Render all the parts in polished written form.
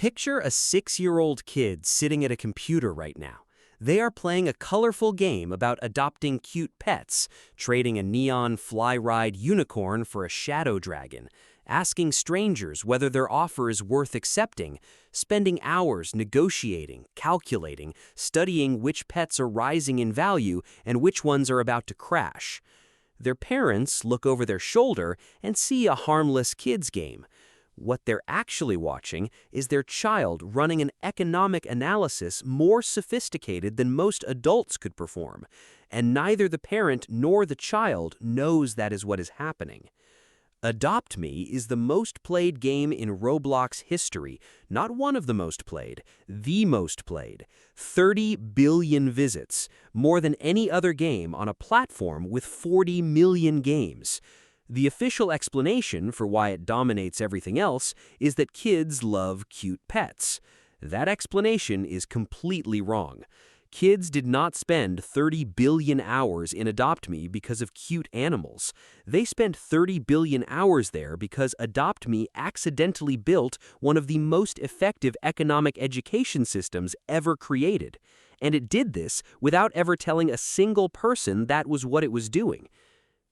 Picture a 6-year-old kid sitting at a computer right now. They are playing a colorful game about adopting cute pets, trading a neon fly-ride unicorn for a shadow dragon, asking strangers whether their offer is worth accepting, spending hours negotiating, calculating, studying which pets are rising in value and which ones are about to crash. Their parents look over their shoulder and see a harmless kids game. What they're actually watching is their child running an economic analysis more sophisticated than most adults could perform, and neither the parent nor the child knows that is what is happening. Adopt Me is the most played game in Roblox history, not one of the most played, the most played. 30 billion visits, more than any other game on a platform with 40 million games. The official explanation for why it dominates everything else is that kids love cute pets. That explanation is completely wrong. Kids did not spend 30 billion hours in Adopt Me because of cute animals. They spent 30 billion hours there because Adopt Me accidentally built one of the most effective economic education systems ever created. And it did this without ever telling a single person that was what it was doing.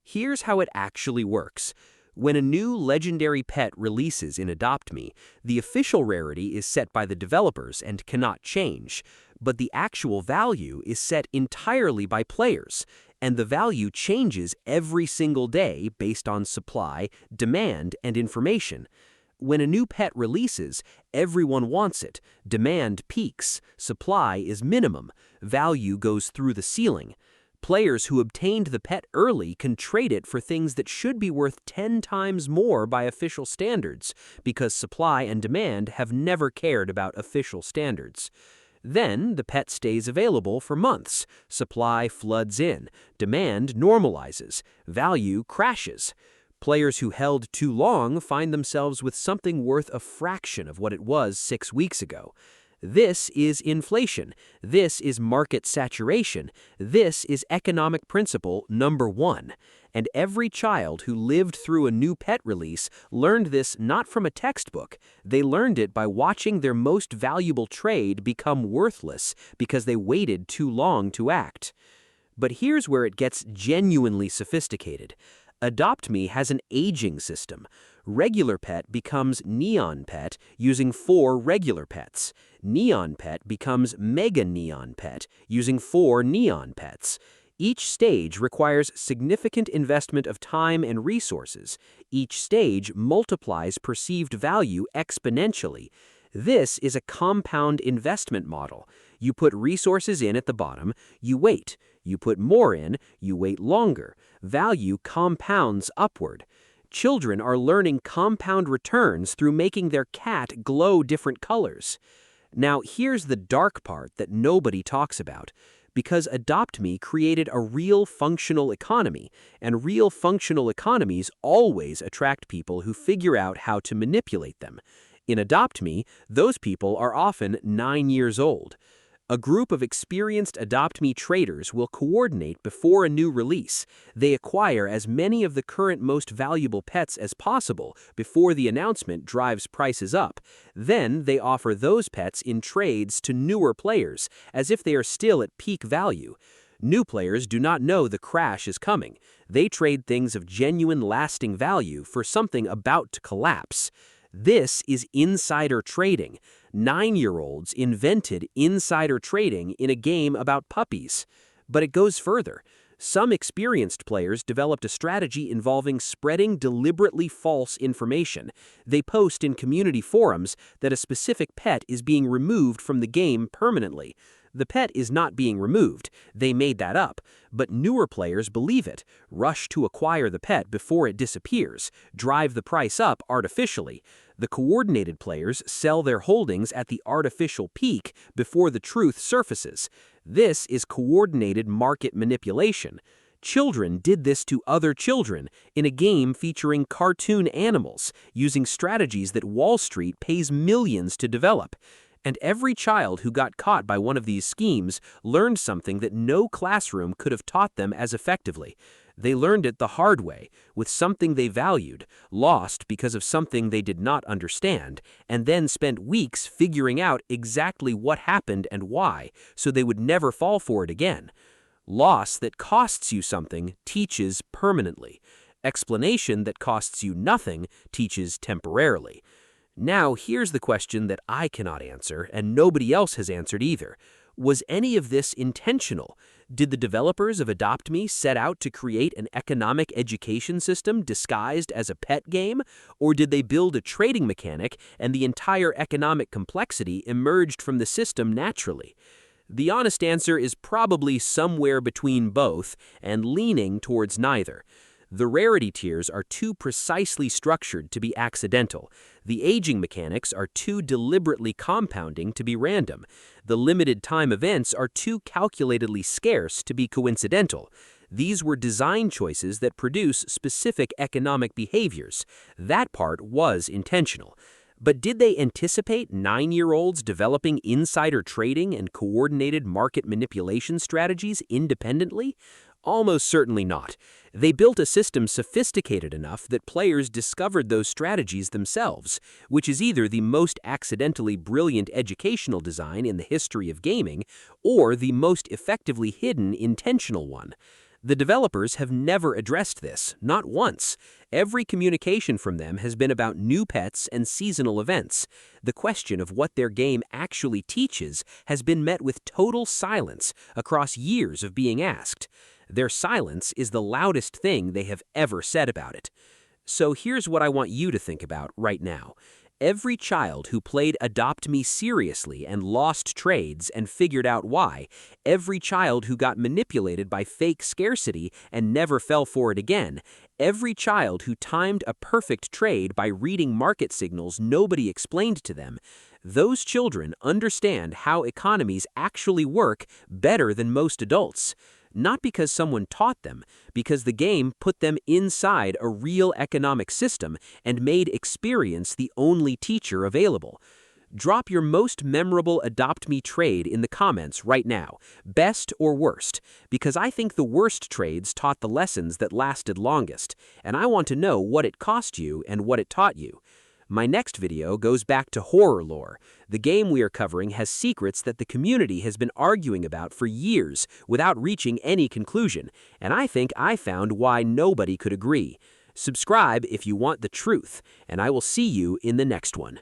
Here's how it actually works. When a new legendary pet releases in Adopt Me, the official rarity is set by the developers and cannot change, but the actual value is set entirely by players, and the value changes every single day based on supply, demand, and information. When a new pet releases, everyone wants it, demand peaks, supply is minimum, value goes through the ceiling. Players who obtained the pet early can trade it for things that should be worth 10 times more by official standards, because supply and demand have never cared about official standards. Then, the pet stays available for months, supply floods in, demand normalizes, value crashes. Players who held too long find themselves with something worth a fraction of what it was 6 weeks ago. This is inflation. This is market saturation. This is economic principle number 1. And every child who lived through a new pet release learned this not from a textbook. They learned it by watching their most valuable trade become worthless because they waited too long to act. But here's where it gets genuinely sophisticated. Adopt Me has an aging system. Regular Pet becomes Neon Pet using 4 regular pets. Neon Pet becomes Mega Neon Pet using 4 neon pets. Each stage requires significant investment of time and resources. Each stage multiplies perceived value exponentially. This is a compound investment model. You put resources in at the bottom, you wait. You put more in, you wait longer. Value compounds upward. Children are learning compound returns through making their cat glow different colors. Now, here's the dark part that nobody talks about. Because Adopt Me created a real functional economy, and real functional economies always attract people who figure out how to manipulate them. In Adopt Me, those people are often 9 years old. A group of experienced Adopt Me traders will coordinate before a new release. They acquire as many of the current most valuable pets as possible before the announcement drives prices up. Then they offer those pets in trades to newer players, as if they are still at peak value. New players do not know the crash is coming. They trade things of genuine lasting value for something about to collapse. This is insider trading. 9-year-olds invented insider trading in a game about puppies. But it goes further. Some experienced players developed a strategy involving spreading deliberately false information. They post in community forums that a specific pet is being removed from the game permanently. The pet is not being removed. They made that up. But newer players believe it, rush to acquire the pet before it disappears, drive the price up artificially. The coordinated players sell their holdings at the artificial peak before the truth surfaces. This is coordinated market manipulation. Children did this to other children in a game featuring cartoon animals, using strategies that Wall Street pays millions to develop. And every child who got caught by one of these schemes learned something that no classroom could have taught them as effectively. They learned it the hard way, with something they valued, lost because of something they did not understand, and then spent weeks figuring out exactly what happened and why, so they would never fall for it again. Loss that costs you something teaches permanently. Explanation that costs you nothing teaches temporarily. Now, here's the question that I cannot answer, and nobody else has answered either. Was any of this intentional? Did the developers of Adopt Me set out to create an economic education system disguised as a pet game? Or did they build a trading mechanic and the entire economic complexity emerged from the system naturally? The honest answer is probably somewhere between both and leaning towards neither. The rarity tiers are too precisely structured to be accidental. The aging mechanics are too deliberately compounding to be random. The limited time events are too calculatedly scarce to be coincidental. These were design choices that produce specific economic behaviors. That part was intentional. But did they anticipate 9-year-olds developing insider trading and coordinated market manipulation strategies independently? Almost certainly not. They built a system sophisticated enough that players discovered those strategies themselves, which is either the most accidentally brilliant educational design in the history of gaming or the most effectively hidden intentional one. The developers have never addressed this, not once. Every communication from them has been about new pets and seasonal events. The question of what their game actually teaches has been met with total silence across years of being asked. Their silence is the loudest thing they have ever said about it. So here's what I want you to think about right now. Every child who played Adopt Me seriously and lost trades and figured out why, every child who got manipulated by fake scarcity and never fell for it again, every child who timed a perfect trade by reading market signals nobody explained to them, those children understand how economies actually work better than most adults. Not because someone taught them, because the game put them inside a real economic system and made experience the only teacher available. Drop your most memorable Adopt Me trade in the comments right now, best or worst, because I think the worst trades taught the lessons that lasted longest, and I want to know what it cost you and what it taught you. My next video goes back to horror lore. The game we are covering has secrets that the community has been arguing about for years without reaching any conclusion, and I think I found why nobody could agree. Subscribe if you want the truth, and I will see you in the next one.